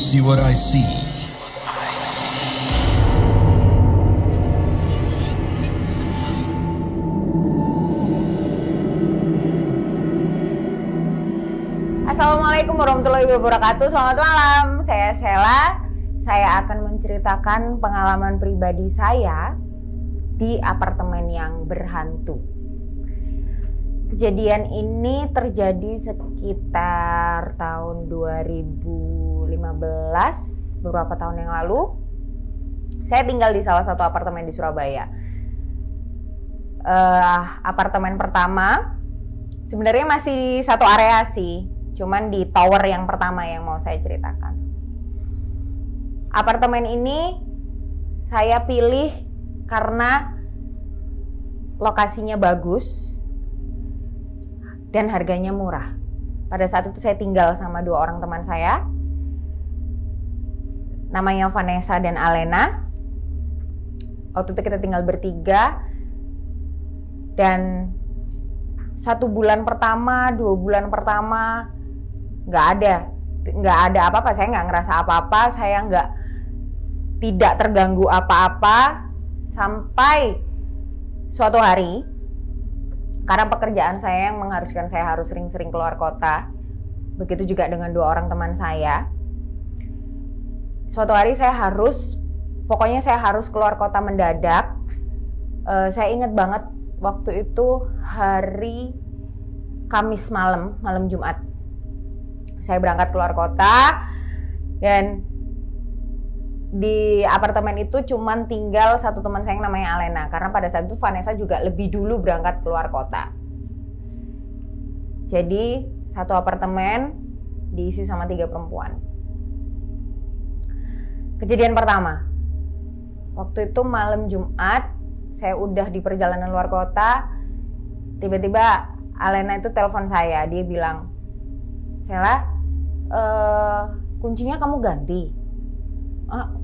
see what I see? Assalamualaikum warahmatullahi wabarakatuh. Selamat malam, saya Sela. Saya akan menceritakan pengalaman pribadi saya di apartemen yang berhantu. Kejadian ini terjadi sekitar tahun 2015, beberapa tahun yang lalu. Saya tinggal di salah satu apartemen di Surabaya. Apartemen pertama sebenarnya masih satu area sih, cuman di tower yang pertama yang mau saya ceritakan. Apartemen ini saya pilih karena lokasinya bagus dan harganya murah. Pada saat itu saya tinggal sama dua orang teman saya, namanya Vanessa dan Alena. Waktu itu kita tinggal bertiga, dan 1 bulan pertama, 2 bulan pertama nggak ada apa-apa. Saya nggak ngerasa apa-apa, saya tidak terganggu apa-apa sampai suatu hari, karena pekerjaan saya yang mengharuskan saya harus sering-sering keluar kota. Begitu juga dengan dua orang teman saya. Suatu hari pokoknya saya harus keluar kota mendadak. Saya ingat banget waktu itu hari Kamis malam Jumat. Saya berangkat keluar kota, dan di apartemen itu cuman tinggal satu teman saya yang namanya Alena, karena pada saat itu Vanessa juga lebih dulu berangkat keluar kota. Jadi satu apartemen diisi sama 3 perempuan. Kejadian pertama, waktu itu malam Jumat, saya udah di perjalanan luar kota. Tiba-tiba Alena itu telepon saya, dia bilang, "Sela, kuncinya kamu ganti?"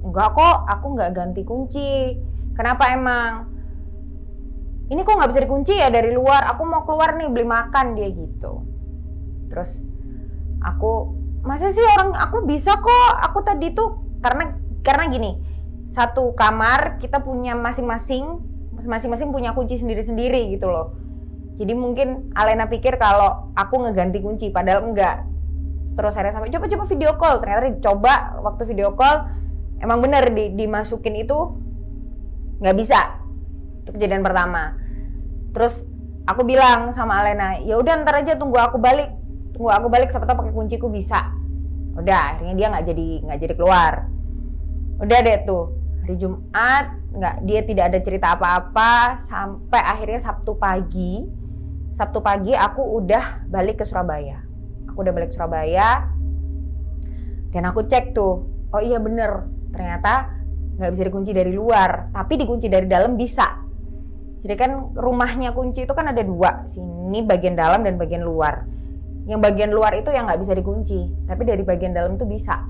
Enggak kok, aku nggak ganti kunci. Kenapa emang? Ini kok nggak bisa dikunci ya dari luar? Aku mau keluar nih beli makan, dia gitu. Terus aku, masa sih aku bisa kok? Aku tadi tuh karena gini, satu kamar kita punya masing-masing punya kunci sendiri-sendiri gitu loh. Jadi mungkin Alena pikir kalau aku ngeganti kunci, padahal enggak. Terus saya sampai coba video call, ternyata dicoba waktu video call. Emang bener dimasukin itu nggak bisa. Itu kejadian pertama. Terus aku bilang sama Alena, ya udah ntar aja tunggu aku balik siapa tahu pakai kunciku bisa. Udah, akhirnya dia nggak jadi keluar. Udah deh tuh hari Jumat, dia tidak ada cerita apa-apa sampai akhirnya Sabtu pagi aku udah balik ke Surabaya. Dan aku cek tuh, oh iya bener, ternyata nggak bisa dikunci dari luar, tapi dikunci dari dalam bisa. Jadi kan rumahnya kunci itu kan ada 2, sini bagian dalam dan bagian luar. Yang bagian luar itu yang nggak bisa dikunci, tapi dari bagian dalam itu bisa.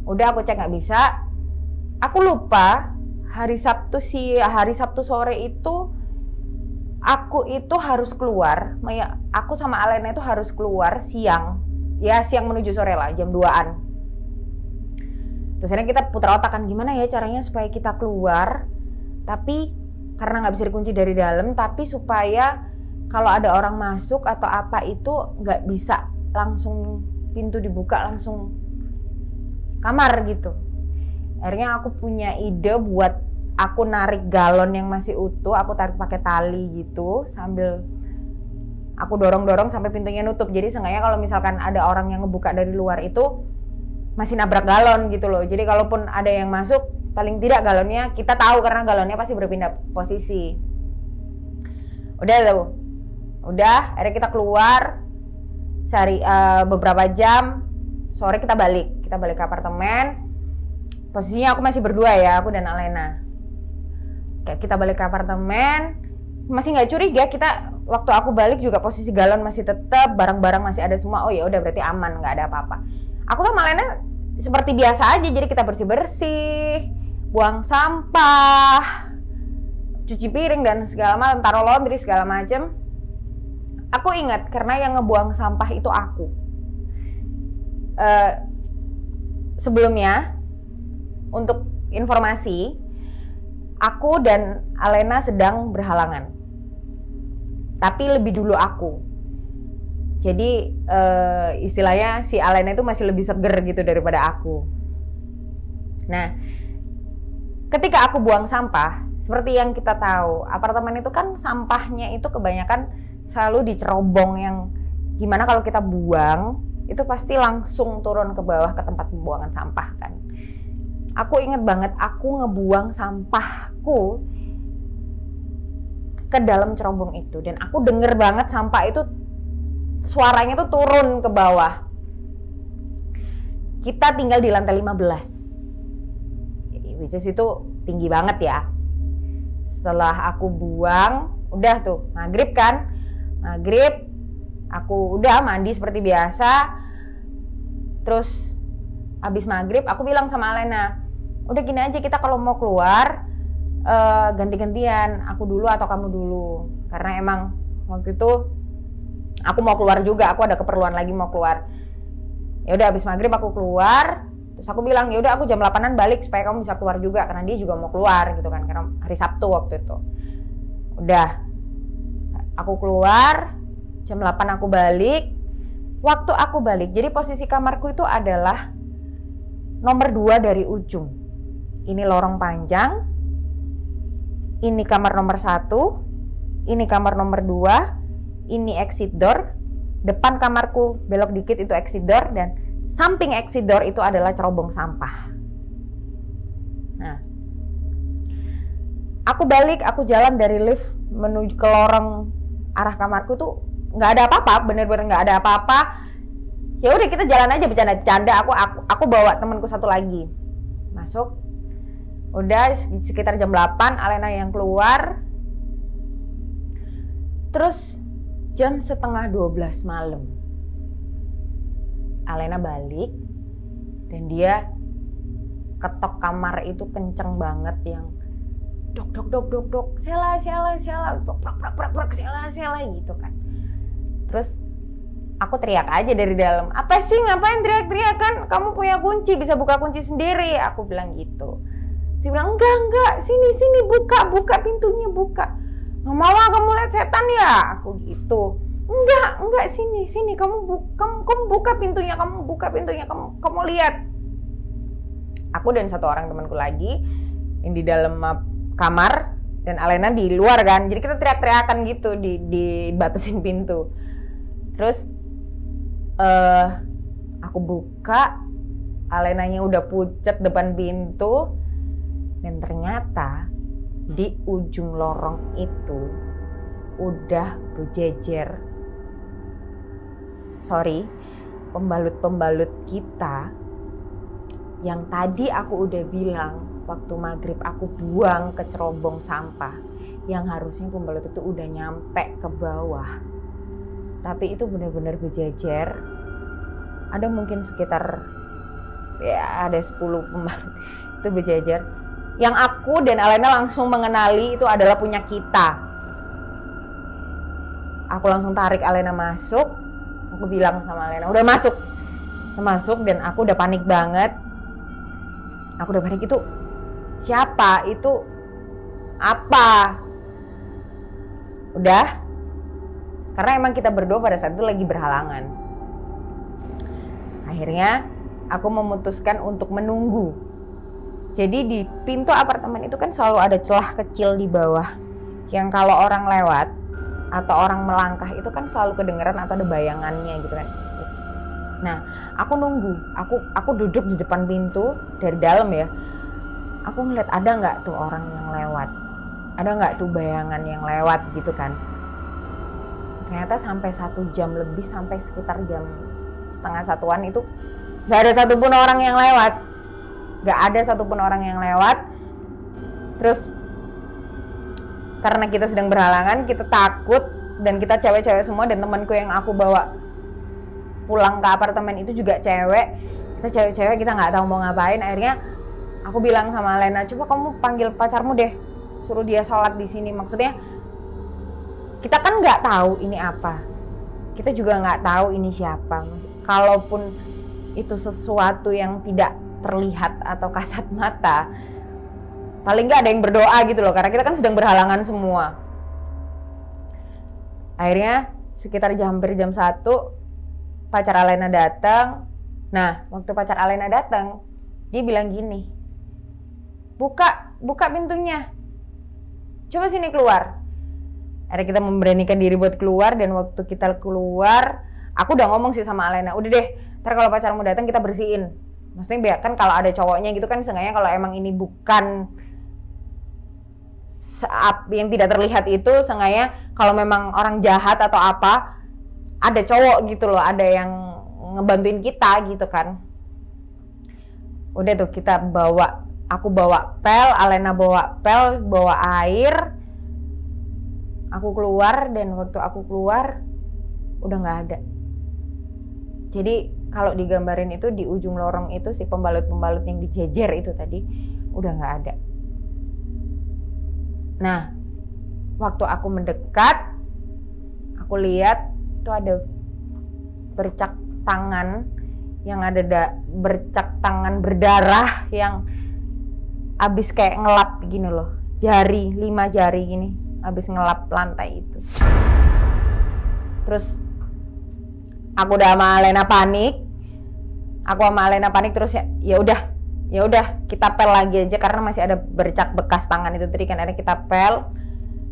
Udah aku cek nggak bisa. Aku lupa hari Sabtu sore itu aku itu harus keluar. Aku sama Alena itu harus keluar siang menuju sore lah, jam 2-an. Terus akhirnya kita putar otak kan, gimana ya caranya supaya kita keluar, tapi karena nggak bisa dikunci dari dalam, tapi supaya kalau ada orang masuk atau apa itu nggak bisa langsung pintu dibuka langsung kamar gitu. Akhirnya aku punya ide buat aku narik galon yang masih utuh, aku tarik pakai tali gitu sambil aku dorong sampai pintunya nutup. Jadi seenggaknya kalau misalkan ada orang yang ngebuka dari luar itu masih nabrak galon gitu loh. Jadi kalaupun ada yang masuk, paling tidak galonnya kita tahu karena galonnya pasti berpindah posisi. Udah, akhirnya kita keluar beberapa jam. Sore kita balik ke apartemen. Posisinya aku masih berdua ya, aku dan Alena. Kayak kita balik ke apartemen, masih nggak curiga. Waktu aku balik juga posisi galon masih tetap, barang-barang masih ada semua. Oh ya udah, berarti aman, nggak ada apa-apa. Aku sama Alena seperti biasa aja, jadi kita bersih-bersih, buang sampah, cuci piring dan segala macam, taruh laundry segala macam. Aku ingat karena yang ngebuang sampah itu aku. sebelumnya, untuk informasi, aku dan Alena sedang berhalangan. Tapi lebih dulu aku. Jadi istilahnya si Alena itu masih lebih seger gitu daripada aku. Nah, ketika aku buang sampah, seperti yang kita tahu, apartemen itu kan sampahnya itu kebanyakan selalu di cerobong yang gimana kalau kita buang, itu pasti langsung turun ke bawah ke tempat pembuangan sampah kan. Aku inget banget aku ngebuang sampahku ke dalam cerobong itu. Dan aku denger banget sampah itu suaranya tuh turun ke bawah. Kita tinggal di lantai 15. Which is itu tinggi banget ya. Setelah aku buang, udah tuh maghrib kan. Maghrib, aku udah mandi seperti biasa. Terus abis maghrib aku bilang sama Alena, udah gini aja, kita kalau mau keluar ganti-gantian, aku dulu atau kamu dulu. Karena emang waktu itu aku mau keluar juga, aku ada keperluan lagi mau keluar. Ya udah abis maghrib aku keluar. Terus aku bilang, ya udah aku jam 8-an balik supaya kamu bisa keluar juga, karena dia juga mau keluar gitu kan, karena hari Sabtu waktu itu. Udah, aku keluar, jam 8 aku balik. Waktu aku balik, jadi posisi kamarku itu adalah nomor 2 dari ujung. Ini lorong panjang, ini kamar nomor 1, ini kamar nomor 2, ini exit door. Depan kamarku belok dikit itu exit door, dan samping exit door itu adalah cerobong sampah. Nah, aku balik, aku jalan dari lift menuju ke lorong arah kamarku tuh nggak ada apa-apa, bener-bener nggak ada apa-apa. Ya udah kita jalan aja bercanda-canda. Aku bawa temanku satu lagi masuk. Udah sekitar jam 8 Alena yang keluar. Terus jam setengah 12 malam Alena balik, dan dia ketok kamar itu kenceng banget, yang dok dok dok dok dok, Sela dok prak Sela gitu kan. Terus aku teriak aja dari dalam, apa sih, ngapain teriak-teriak, kan kamu punya kunci, bisa buka kunci sendiri, aku bilang gitu. Dia bilang enggak, sini buka pintunya, buka. Nggak mau ah, kamu lihat setan ya, aku gitu. Enggak, sini kamu buka pintunya, kamu lihat. Aku dan satu orang temanku lagi yang di dalam kamar dan Alena di luar kan. Jadi kita teriak-teriakan gitu di batasin pintu. Terus aku buka, Alenanya udah pucet depan pintu, dan ternyata di ujung lorong itu udah berjejer, pembalut-pembalut kita yang tadi aku udah bilang waktu maghrib aku buang ke cerobong sampah, yang harusnya pembalut itu udah nyampe ke bawah, tapi itu benar-benar berjejer. Ada mungkin sekitar ya ada 10 pembalut itu berjejer, yang aku dan Alena langsung mengenali itu adalah punya kita. Aku langsung tarik Alena masuk. Aku bilang sama Alena, udah masuk, dan aku udah panik banget. Aku udah panik, itu siapa? Itu apa? Udah. Karena emang kita berdua pada saat itu lagi berhalangan. Akhirnya aku memutuskan untuk menunggu. Jadi di pintu apartemen itu kan selalu ada celah kecil di bawah, yang kalau orang lewat atau orang melangkah itu kan selalu kedengeran atau ada bayangannya gitu kan. Nah, aku nunggu, aku duduk di depan pintu dari dalam ya. Aku ngeliat ada nggak tuh orang yang lewat, ada nggak tuh bayangan yang lewat gitu kan. Ternyata sampai 1 jam lebih, sampai sekitar jam setengah 1-an itu nggak ada satupun orang yang lewat. Gak ada satupun orang yang lewat. Terus karena kita sedang berhalangan, kita takut, dan kita cewek-cewek semua, dan temanku yang aku bawa pulang ke apartemen itu juga cewek. Kita cewek-cewek, kita nggak tahu mau ngapain. Akhirnya aku bilang sama Alena, coba kamu panggil pacarmu deh, suruh dia sholat di sini. Maksudnya kita kan nggak tahu ini apa, kita juga nggak tahu ini siapa. Kalaupun itu sesuatu yang tidak terlihat atau kasat mata, paling nggak ada yang berdoa gitu loh, karena kita kan sedang berhalangan semua. Akhirnya sekitar hampir jam 1 pacar Alena datang. Nah, waktu pacar Alena datang, dia bilang gini, buka pintunya, coba sini keluar. Akhirnya kita memberanikan diri buat keluar, dan waktu kita keluar, aku udah ngomong sih sama Alena, udah deh, ntar kalau pacarmu datang kita bersihin. Maksudnya kan kalau ada cowoknya gitu kan, seenggaknya kalau emang ini bukan yang tidak terlihat itu, seenggaknya kalau memang orang jahat atau apa, ada cowok gitu loh, ada yang ngebantuin kita gitu kan. Udah tuh kita aku bawa pel, Alena bawa pel, bawa air. Aku keluar, dan waktu aku keluar udah nggak ada. Jadi kalau digambarin itu di ujung lorong itu si pembalut-pembalut yang dijejer itu tadi udah nggak ada. Nah, waktu aku mendekat, aku lihat itu ada bercak tangan yang ada bercak tangan berdarah yang abis kayak ngelap gini loh, 5 jari gini abis ngelap lantai itu. Terus aku udah sama Alena panik, terus ya udah kita pel lagi aja karena masih ada bercak bekas tangan itu tadi kan. Akhirnya kita pel,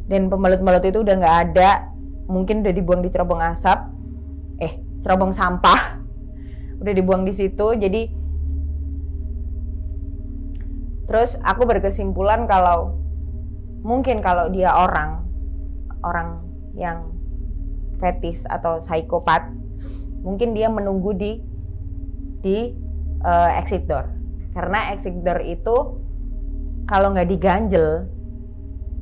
dan pembalut-pembalut itu udah nggak ada, mungkin udah dibuang di cerobong sampah, udah dibuang di situ. Jadi terus aku berkesimpulan kalau mungkin kalau dia orang yang fetis atau psikopat, mungkin dia menunggu di exit door. Karena exit door itu kalau nggak diganjel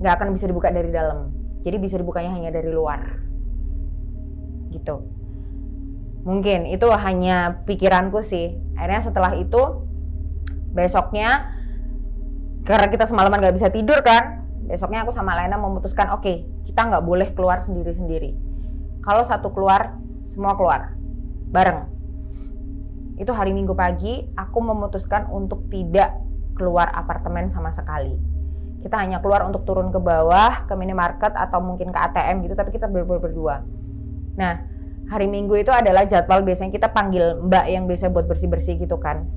nggak akan bisa dibuka dari dalam. Jadi bisa dibukanya hanya dari luar. Gitu. Mungkin itu hanya pikiranku sih. Akhirnya setelah itu besoknya, karena kita semalaman nggak bisa tidur kan, besoknya aku sama Lena memutuskan oke, kita nggak boleh keluar sendiri-sendiri. Kalau satu keluar, semua keluar bareng. Itu hari Minggu pagi, aku memutuskan untuk tidak keluar apartemen sama sekali. Kita hanya keluar untuk turun ke bawah, ke minimarket atau mungkin ke ATM gitu, tapi kita berdua. Nah, hari Minggu itu adalah jadwal biasanya kita panggil mbak yang biasa buat bersih-bersih gitu kan.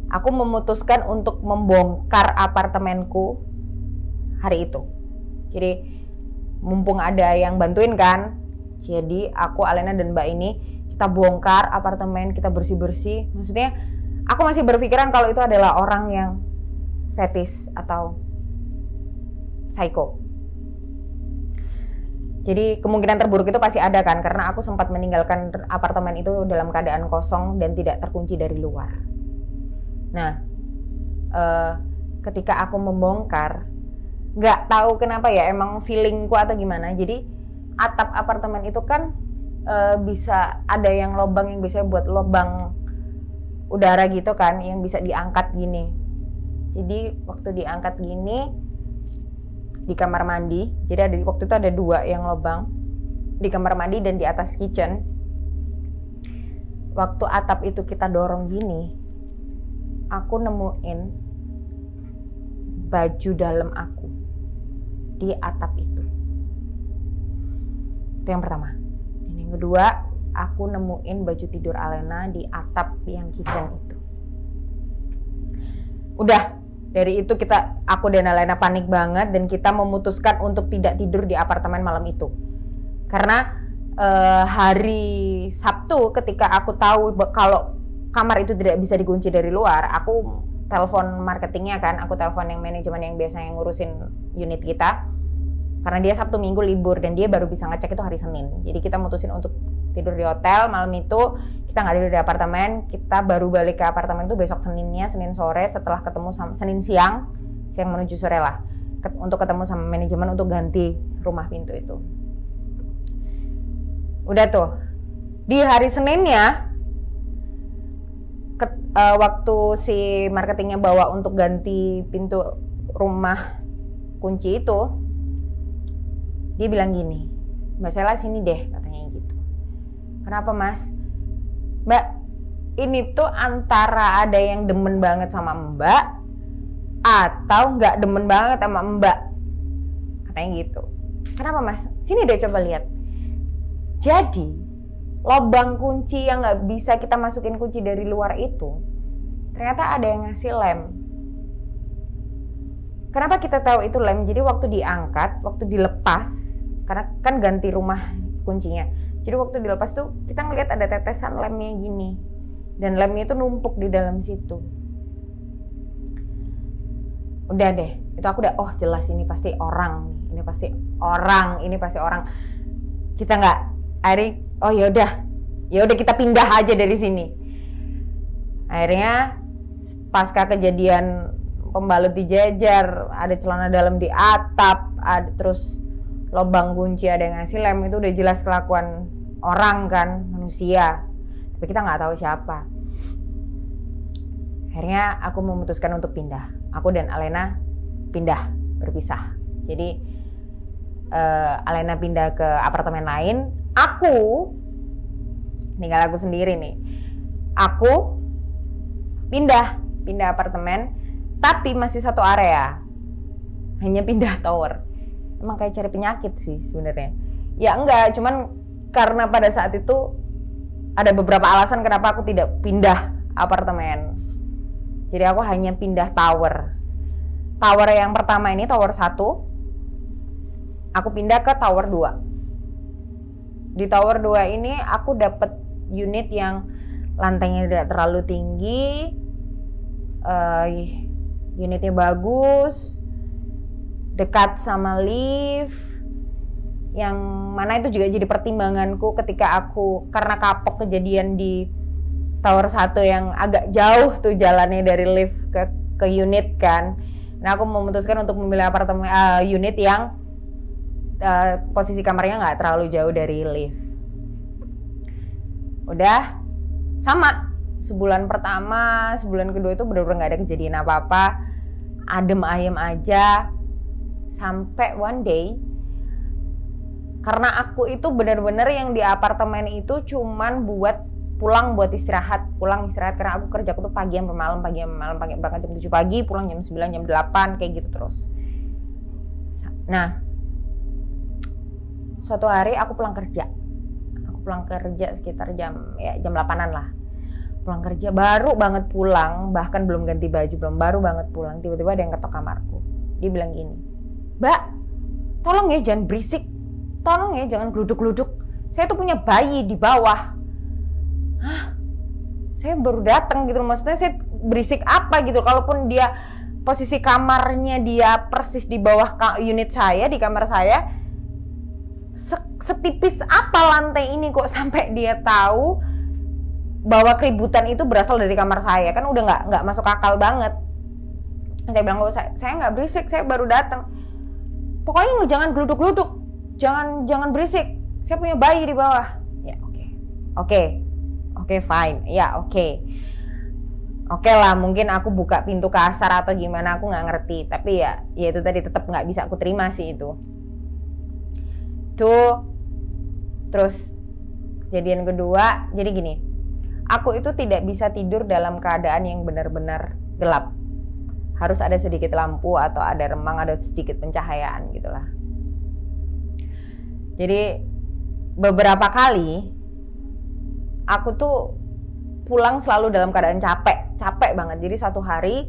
Aku memutuskan untuk membongkar apartemenku hari itu. Jadi mumpung ada yang bantuin kan, jadi aku, Alena, dan mbak ini kita bongkar apartemen, kita bersih-bersih. Maksudnya aku masih berpikiran kalau itu adalah orang yang fetis atau psycho. Jadi kemungkinan terburuk itu pasti ada kan, karena aku sempat meninggalkan apartemen itu dalam keadaan kosong dan tidak terkunci dari luar. Nah, ketika aku membongkar, nggak tahu kenapa ya, emang feelingku atau gimana. Jadi atap apartemen itu kan bisa ada yang lubang yang bisa buat lubang udara gitu kan, yang bisa diangkat gini. Jadi waktu diangkat gini di kamar mandi, jadi waktu itu ada 2 yang lubang di kamar mandi dan di atas kitchen. Waktu atap itu kita dorong gini, aku nemuin baju dalam aku di atap itu. Itu yang pertama. Dan yang kedua, aku nemuin baju tidur Alena di atap yang kitchen itu. Udah, dari itu aku dan Alena panik banget, dan kita memutuskan untuk tidak tidur di apartemen malam itu. Karena hari Sabtu ketika aku tahu kalau kamar itu tidak bisa dikunci dari luar, aku telepon marketingnya kan, aku telepon yang manajemen yang biasanya ngurusin unit kita. Karena dia Sabtu Minggu libur dan dia baru bisa ngecek itu hari Senin. Jadi kita mutusin untuk tidur di hotel malam itu. Kita nggak tidur di apartemen, kita baru balik ke apartemen itu besok Seninnya, Senin sore, setelah ketemu sama Senin siang menuju sore lah, untuk ketemu sama manajemen untuk ganti rumah pintu itu. Udah tuh, di hari Seninnya waktu si marketingnya bawa untuk ganti pintu rumah kunci itu, dia bilang gini, "Mbak Sela sini deh," katanya gitu. "Kenapa Mas?" "Mbak, ini tuh antara ada yang demen banget sama Mbak atau nggak demen banget sama Mbak, katanya gitu. Kenapa Mas? Sini deh coba lihat. Jadi lubang kunci yang nggak bisa kita masukin kunci dari luar itu, ternyata ada yang ngasih lem. Kenapa kita tahu itu lem? Jadi waktu diangkat, waktu dilepas, karena kan ganti rumah kuncinya. Jadi waktu dilepas tuh kita ngeliat ada tetesan lemnya gini. Dan lemnya itu numpuk di dalam situ. Udah deh, itu aku udah, oh jelas ini pasti orang nih. Ini pasti orang. Kita nggak, oh ya udah kita pindah aja dari sini. Akhirnya pasca kejadian pembalut dijejer, ada celana dalam di atap, ada terus lubang kunci ada yang ngasih lem, itu udah jelas kelakuan orang kan, manusia. Tapi kita nggak tahu siapa. Akhirnya aku memutuskan untuk pindah. Aku dan Alena pindah, berpisah. Jadi Alena pindah ke apartemen lain. Aku tinggal aku sendiri nih. Aku pindah apartemen, tapi masih satu area. Hanya pindah tower. Emang kayak cari penyakit sih sebenarnya. Ya enggak, cuman karena pada saat itu ada beberapa alasan kenapa aku tidak pindah apartemen. Jadi aku hanya pindah tower. Tower yang pertama ini, tower 1. Aku pindah ke tower 2. Di tower 2 ini aku dapat unit yang lantainya tidak terlalu tinggi. Unitnya bagus. Dekat sama lift. Yang mana itu juga jadi pertimbanganku ketika aku, karena kapok kejadian di tower 1 yang agak jauh tuh jalannya dari lift ke unit kan. Nah aku memutuskan untuk memilih apartemen unit yang posisi kamarnya nggak terlalu jauh dari lift. Udah sama, sebulan pertama, sebulan kedua itu benar-benar nggak ada kejadian apa-apa, adem ayem aja. Sampai one day, karena aku itu benar-benar yang di apartemen itu cuman buat pulang, buat istirahat karena aku kerjaku tuh pagi sampai malam, berangkat jam 7 pagi, pulang jam 9, jam 8 kayak gitu terus. Nah, suatu hari aku pulang kerja sekitar jam 8-an lah. Pulang kerja, baru banget pulang, bahkan belum ganti baju, baru banget pulang, tiba-tiba ada yang ketok kamarku. Dia bilang gini, "Mbak, tolong ya jangan berisik. Tolong ya jangan geluduk-geluduk. Saya tuh punya bayi di bawah." Hah? Saya baru datang gitu, maksudnya saya berisik apa gitu. Kalaupun dia posisi kamarnya dia persis di bawah unit saya, di kamar saya, setipis apa lantai ini kok sampai dia tahu bahwa keributan itu berasal dari kamar saya? Kan udah nggak masuk akal banget. Saya bilang, "Oh, saya nggak berisik, saya baru datang. Pokoknya lu jangan geluduk-geluduk. Jangan berisik. Saya punya bayi di bawah." Ya, oke, fine. Ya, oke lah, mungkin aku buka pintu kasar atau gimana, aku nggak ngerti. Tapi ya itu tadi tetap nggak bisa aku terima sih itu. Terus kejadian kedua, jadi gini. Aku itu tidak bisa tidur dalam keadaan yang benar-benar gelap. Harus ada sedikit lampu atau ada remang, ada sedikit pencahayaan gitulah. Jadi beberapa kali aku tuh pulang selalu dalam keadaan capek banget. Jadi satu hari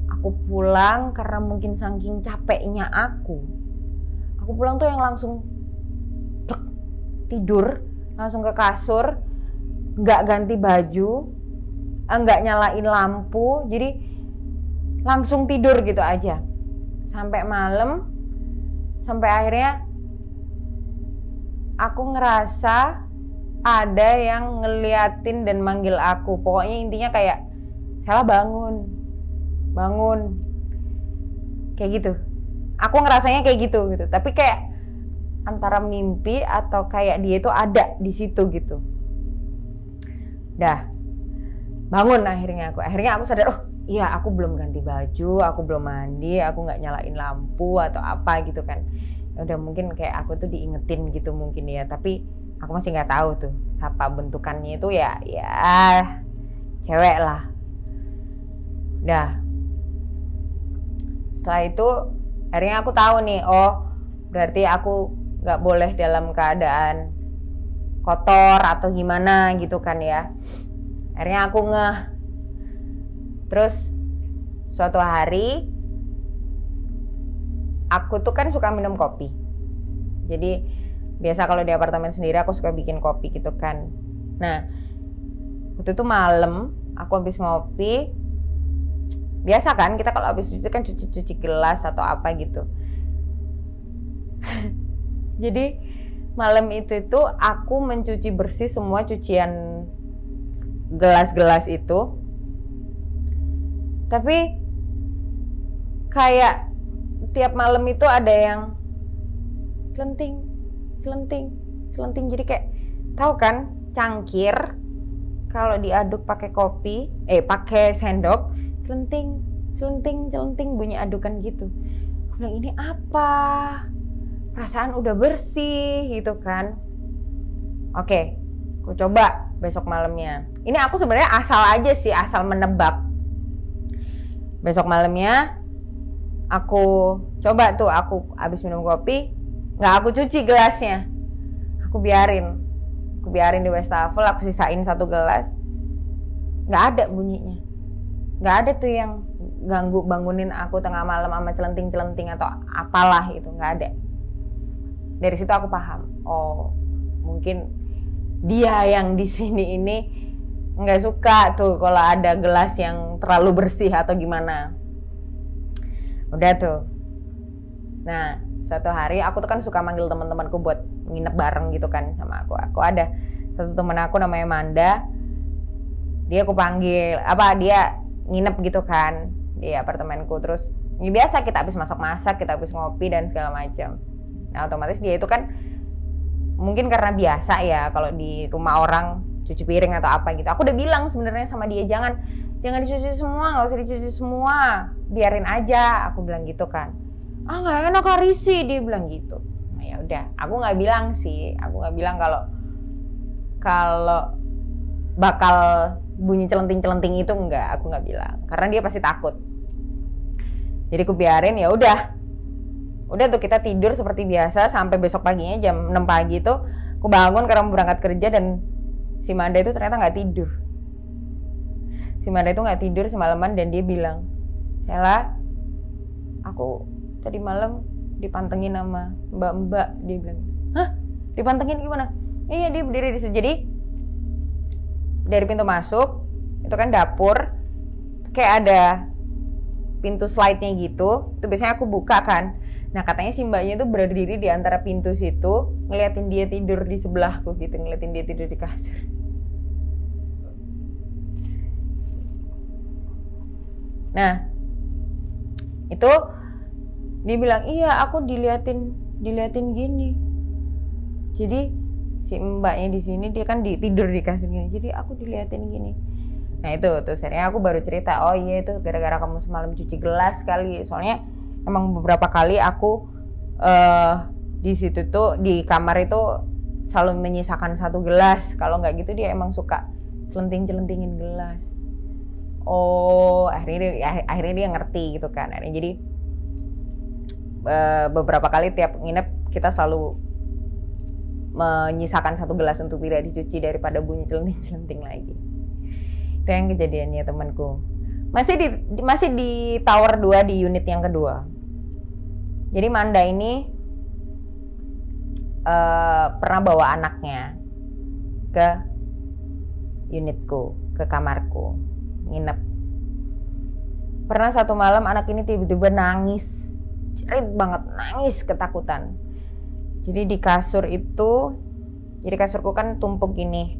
aku pulang karena mungkin saking capeknya aku pulang tuh yang langsung tidur, langsung ke kasur, nggak ganti baju, nggak nyalain lampu, jadi langsung tidur gitu aja sampai malam, sampai akhirnya aku ngerasa ada yang ngeliatin dan manggil aku. Pokoknya intinya kayak, "Salah, bangun," kayak gitu. Aku ngerasanya kayak gitu. Tapi kayak antara mimpi atau kayak dia itu ada di situ gitu. Dah bangun akhirnya aku sadar, oh iya aku belum ganti baju, aku belum mandi, aku nggak nyalain lampu atau apa gitu kan. Ya udah, mungkin kayak aku tuh diingetin gitu mungkin ya, tapi aku masih nggak tahu tuh siapa bentukannya itu ya cewek lah. Dah. Setelah itu akhirnya aku tahu nih, oh berarti aku nggak boleh dalam keadaan kotor atau gimana gitu kan ya. Akhirnya aku ngeh. Terus suatu hari aku tuh kan suka minum kopi. Jadi biasa kalau di apartemen sendiri aku suka bikin kopi gitu kan. Nah waktu itu malam aku habis ngopi. Biasa kan kita kalau habis cuci kan cuci gelas atau apa gitu. Jadi malam itu aku mencuci bersih semua cucian gelas-gelas itu. Tapi kayak tiap malam itu ada yang celenting. Jadi kayak tahu kan cangkir kalau diaduk pakai kopi, pakai sendok, celenting bunyi adukan gitu. Aku bilang ini apa? Perasaan udah bersih gitu kan. Oke, aku coba besok malamnya. Ini aku sebenarnya asal aja sih, asal menebak. Besok malamnya aku coba tuh, aku abis minum kopi, nggak aku cuci gelasnya, aku biarin di wastafel, aku sisain 1 gelas, nggak ada bunyinya, nggak ada tuh yang ganggu bangunin aku tengah malam sama celenting atau apalah itu, nggak ada. Dari situ aku paham, oh mungkin dia yang di sini ini nggak suka tuh kalau ada gelas yang terlalu bersih atau gimana. Udah tuh. Nah, suatu hari aku tuh kan suka manggil teman-temanku buat nginep bareng gitu kan sama aku. Aku ada satu teman aku namanya Manda. Dia aku panggil, dia nginep gitu kan di apartemenku. Terus ya biasa kita habis masak-masak, kita habis ngopi dan segala macam. Nah, otomatis dia itu kan mungkin karena biasa ya kalau di rumah orang cuci piring atau apa gitu. Aku udah bilang sebenarnya sama dia, jangan dicuci semua, nggak usah dicuci semua, biarin aja, aku bilang gitu kan. Nggak enak risih, dia bilang gitu. Nah, ya udah, aku nggak bilang kalau bakal bunyi celenting itu, enggak, aku nggak bilang, karena dia pasti takut. Jadi aku biarin, ya udah tuh kita tidur seperti biasa sampai besok paginya jam 6 pagi tuh aku bangun karena mau berangkat kerja, dan si Manda itu ternyata nggak tidur. Si Manda itu nggak tidur semalaman dan dia bilang, Sela, aku tadi malam dipantengin sama mbak-mbak. Dia bilang, hah? Dipantengin gimana? Iya, dia berdiri di situ. Jadi dari pintu masuk itu kan dapur, kayak ada pintu slide-nya gitu. Itu biasanya aku buka kan. Nah katanya si mbaknya itu berdiri di antara pintu situ, ngeliatin dia tidur di sebelahku gitu, ngeliatin dia tidur di kasur. Nah itu dia bilang, iya aku diliatin gini. Jadi si mbaknya di sini dia kan tidur di kasur gini. Jadi aku diliatin gini. Nah itu tuh akhirnya aku baru cerita, oh iya itu gara-gara kamu semalam cuci gelas kali. Soalnya emang beberapa kali aku di situ tuh di kamar itu selalu menyisakan 1 gelas. Kalau nggak gitu dia emang suka celentingin gelas. Oh akhirnya dia ngerti gitu kan. Jadi beberapa kali tiap nginep kita selalu menyisakan 1 gelas untuk tidak dicuci daripada bunyi celenting lagi. Itu yang kejadiannya temanku. Masih di tower 2 di unit yang kedua. Jadi Manda ini pernah bawa anaknya ke unitku, ke kamarku, nginep. Pernah satu malam anak ini tiba-tiba nangis, jerit banget, nangis ketakutan. Jadi di kasur itu, jadi kasurku kan tumpuk gini.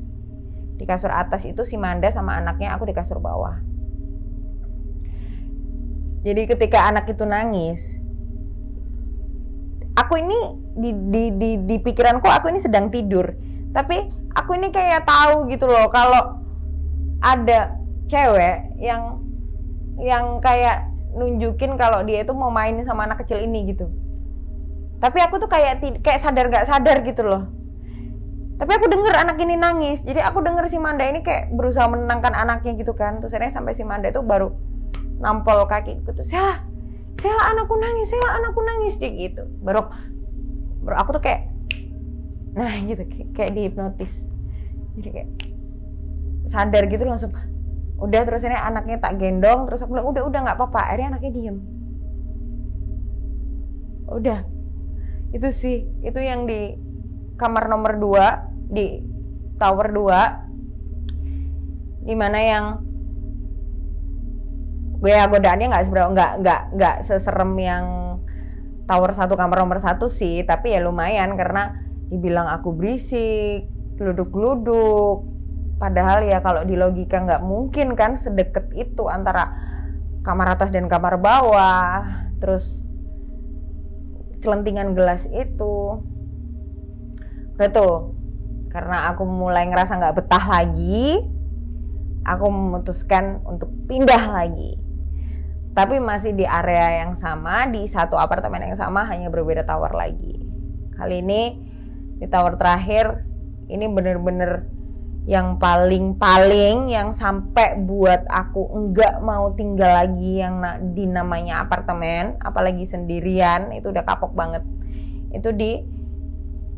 Di kasur atas itu si Manda sama anaknya, aku di kasur bawah. Jadi ketika anak itu nangis, aku ini di pikiranku aku ini sedang tidur, tapi aku ini kayak tahu gitu loh kalau ada cewek yang kayak nunjukin kalau dia itu mau main sama anak kecil ini gitu. Tapi aku tuh kayak sadar nggak sadar gitu loh. Tapi aku denger anak ini nangis. Jadi aku denger si Manda ini kayak berusaha menenangkan anaknya gitu kan. Terus akhirnya sampai si Manda itu baru nampol kaki gitu. Sela anakku nangis dia gitu. Baru aku tuh kayak nah gitu kayak dihipnotis. Jadi kayak sadar gitu langsung. Udah, terus ini anaknya tak gendong. Terus aku bilang udah nggak apa-apa. Akhirnya anaknya diem. Udah. Itu sih, itu yang di kamar nomor 2 di tower 2, dimana yang godaannya nggak seserem yang tower 1 kamar nomor 1 sih, tapi ya lumayan karena dibilang aku berisik, geluduk-geluduk, padahal ya kalau di logika nggak mungkin kan sedekat itu antara kamar atas dan kamar bawah. Terus celentingan gelas itu udah tuh, karena aku mulai ngerasa nggak betah lagi, aku memutuskan untuk pindah lagi. Tapi masih di area yang sama, di satu apartemen yang sama, hanya berbeda tower lagi. Kali ini di tower terakhir, ini bener-bener yang paling yang sampai buat aku enggak mau tinggal lagi yang di namanya apartemen, apalagi sendirian, itu udah kapok banget. Itu di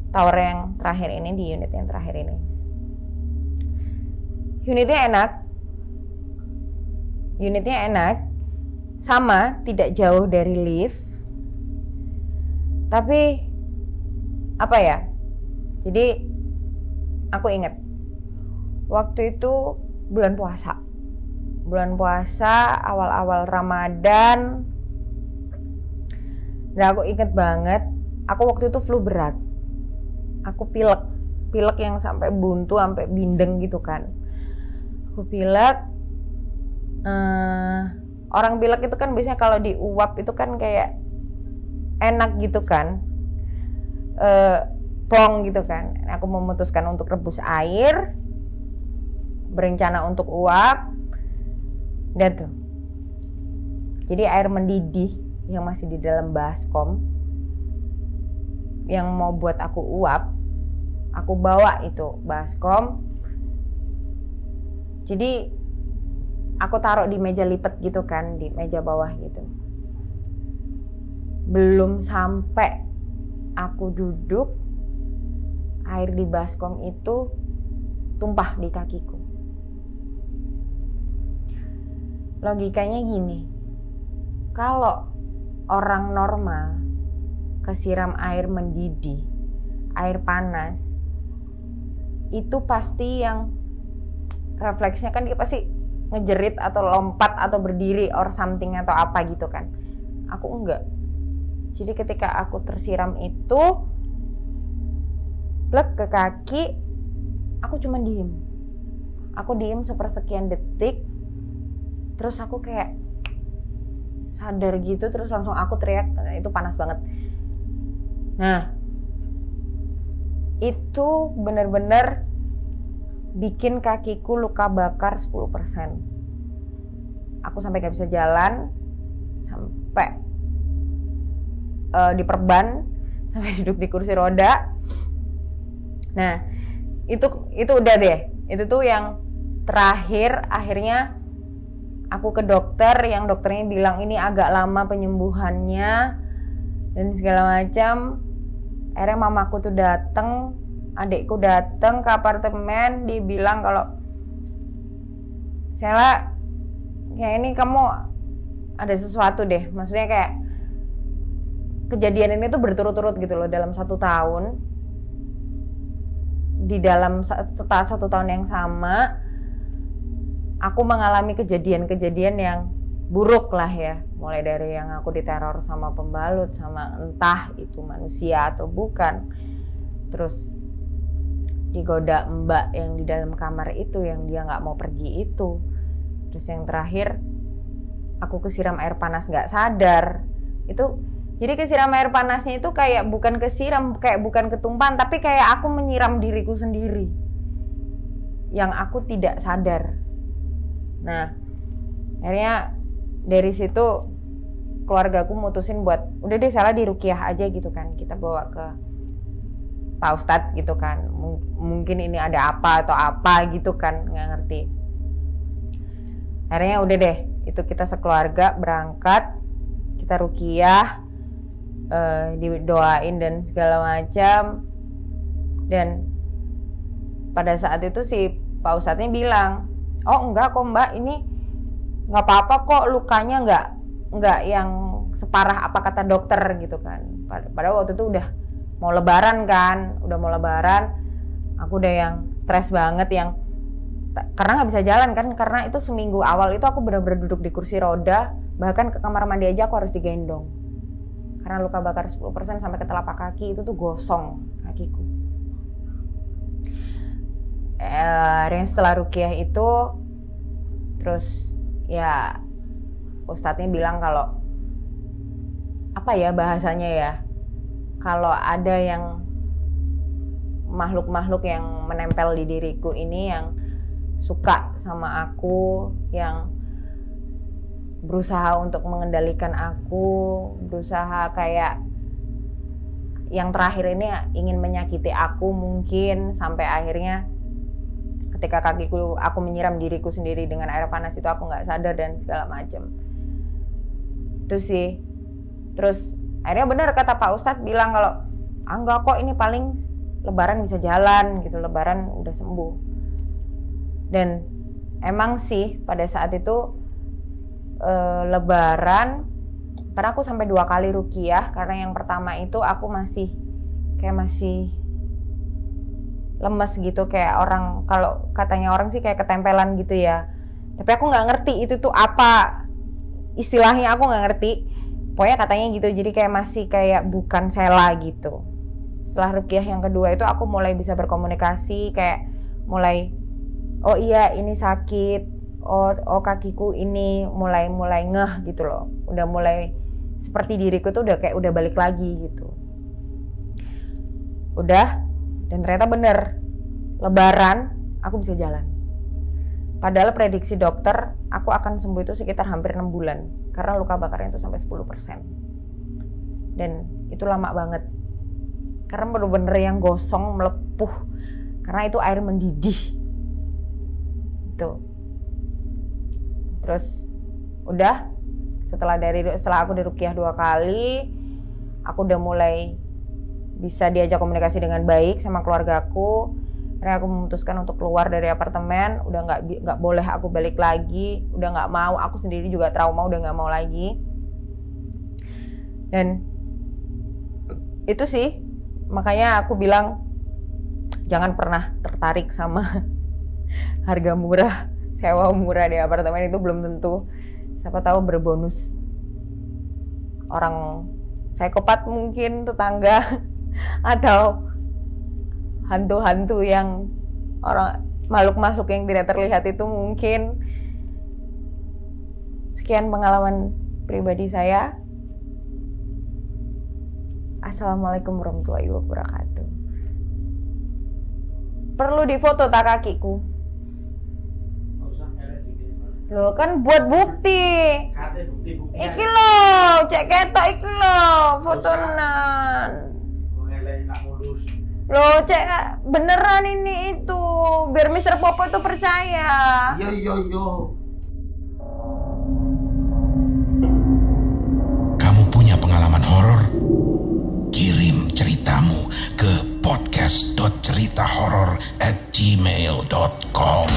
tower yang terakhir ini, di unit yang terakhir ini. Unitnya enak, sama, tidak jauh dari lift. Tapi apa ya? Jadi aku ingat waktu itu bulan puasa awal-awal Ramadan. Dan aku inget banget, aku waktu itu flu berat. Aku pilek yang sampai buntu, sampai bindeng gitu kan. Aku pilek. Orang pilek itu kan biasanya kalau diuap itu kan kayak enak gitu kan, plong gitu kan. Aku memutuskan untuk rebus air, berencana untuk uap, dan tuh. Jadi air mendidih yang masih di dalam baskom, yang mau buat aku uap, aku bawa itu baskom. Jadi aku taruh di meja lipat gitu kan, di meja bawah gitu. Belum sampai aku duduk, air di baskom itu tumpah di kakiku. Logikanya gini, kalau orang normal kesiram air mendidih, air panas, itu pasti yang refleksnya kan dia pasti ngejerit atau lompat atau berdiri or something atau apa gitu kan. Aku enggak. Jadi ketika aku tersiram itu plek ke kaki, aku cuma diem. Aku diem sepersekian detik, terus aku kayak sadar gitu, terus langsung aku teriak, itu panas banget. Nah, itu bener-bener bikin kakiku luka bakar 10%. Aku sampai gak bisa jalan, sampai diperban, sampai duduk di kursi roda. Nah, itu udah deh. Itu tuh yang terakhir. Akhirnya aku ke dokter, yang dokternya bilang ini agak lama penyembuhannya dan segala macam. Akhirnya mamaku tuh dateng, adikku dateng ke apartemen, dia bilang kalau Sela, kayak ini kamu ada sesuatu deh. Maksudnya kayak kejadian ini tuh berturut-turut gitu loh dalam 1 tahun. Di dalam 1 tahun yang sama, aku mengalami kejadian-kejadian yang buruk lah ya. Mulai dari yang aku diteror sama pembalut, sama entah itu manusia atau bukan. Terus digoda mbak yang di dalam kamar itu, yang dia gak mau pergi itu. Terus yang terakhir, aku kesiram air panas gak sadar. Itu, jadi kesiram air panasnya itu kayak bukan kesiram, kayak bukan ketumpahan, tapi kayak aku menyiram diriku sendiri. Yang aku tidak sadar. Nah, akhirnya dari situ keluargaku mutusin buat udah deh Sela diruqyah aja gitu kan. Kita bawa ke Pak Ustadz gitu kan, mungkin ini ada apa atau apa gitu kan, nggak ngerti. Akhirnya udah deh, itu kita sekeluarga berangkat, kita ruqyah, didoain dan segala macam. Dan pada saat itu si Pak Ustadznya bilang, oh enggak kok mbak, ini nggak apa-apa kok, lukanya nggak yang separah apa kata dokter gitu kan. Padahal waktu itu udah mau lebaran kan, aku udah yang stres banget, yang karena nggak bisa jalan kan, karena itu seminggu awal itu aku benar-benar duduk di kursi roda, bahkan ke kamar mandi aja aku harus digendong karena luka bakar 10% sampai ke telapak kaki, itu tuh gosong kakiku. Setelah ruqyah itu terus ya ustadznya bilang kalau apa ya bahasanya ya, kalau ada yang makhluk-makhluk yang menempel di diriku ini yang suka sama aku, yang berusaha untuk mengendalikan aku, berusaha kayak yang terakhir ini ingin menyakiti aku mungkin, sampai akhirnya ketika aku menyiram diriku sendiri dengan air panas itu aku nggak sadar dan segala macem. Itu sih. Terus akhirnya benar kata Pak Ustadz bilang kalau enggak kok, ini paling lebaran bisa jalan gitu, lebaran udah sembuh. Dan emang sih pada saat itu lebaran, karena aku sampai 2 kali ruqyah, karena yang pertama itu aku masih lemes gitu, kayak orang, kalau katanya orang sih kayak ketempelan gitu ya, tapi aku nggak ngerti itu tuh apa istilahnya, aku nggak ngerti. Pokoknya katanya gitu, jadi kayak masih kayak bukan sela gitu. Setelah ruqyah yang kedua itu aku mulai bisa berkomunikasi, kayak mulai, oh iya ini sakit, oh kakiku ini mulai ngeh gitu loh. Udah mulai seperti diriku tuh udah kayak udah balik lagi gitu. Udah, dan ternyata bener, lebaran aku bisa jalan. Padahal prediksi dokter aku akan sembuh itu sekitar hampir 6 bulan karena luka bakarnya itu sampai 10%. Dan itu lama banget. Karena bener-bener yang gosong, melepuh. Karena itu air mendidih. Gitu. Terus udah, setelah aku diruqyah 2 kali, aku udah mulai bisa diajak komunikasi dengan baik sama keluargaku. Akhirnya aku memutuskan untuk keluar dari apartemen, udah nggak boleh aku balik lagi, udah nggak mau, aku sendiri juga trauma, udah nggak mau lagi. Dan itu sih, makanya aku bilang jangan pernah tertarik sama harga murah, sewa murah di apartemen, itu belum tentu, siapa tahu berbonus orang psikopat mungkin, tetangga, atau hantu-hantu yang orang, makhluk-makhluk yang tidak terlihat itu mungkin. Sekian pengalaman pribadi saya. Assalamualaikum warahmatullahi wabarakatuh. Perlu difoto tak kakiku? Loh kan buat bukti. Iki lo, cek ketok iki lo, fotonan. Loh cek, beneran ini itu, biar Mr. Popo itu percaya. Yo. Kamu punya pengalaman horor? Kirim ceritamu ke podcast.ceritahoror@gmail.com.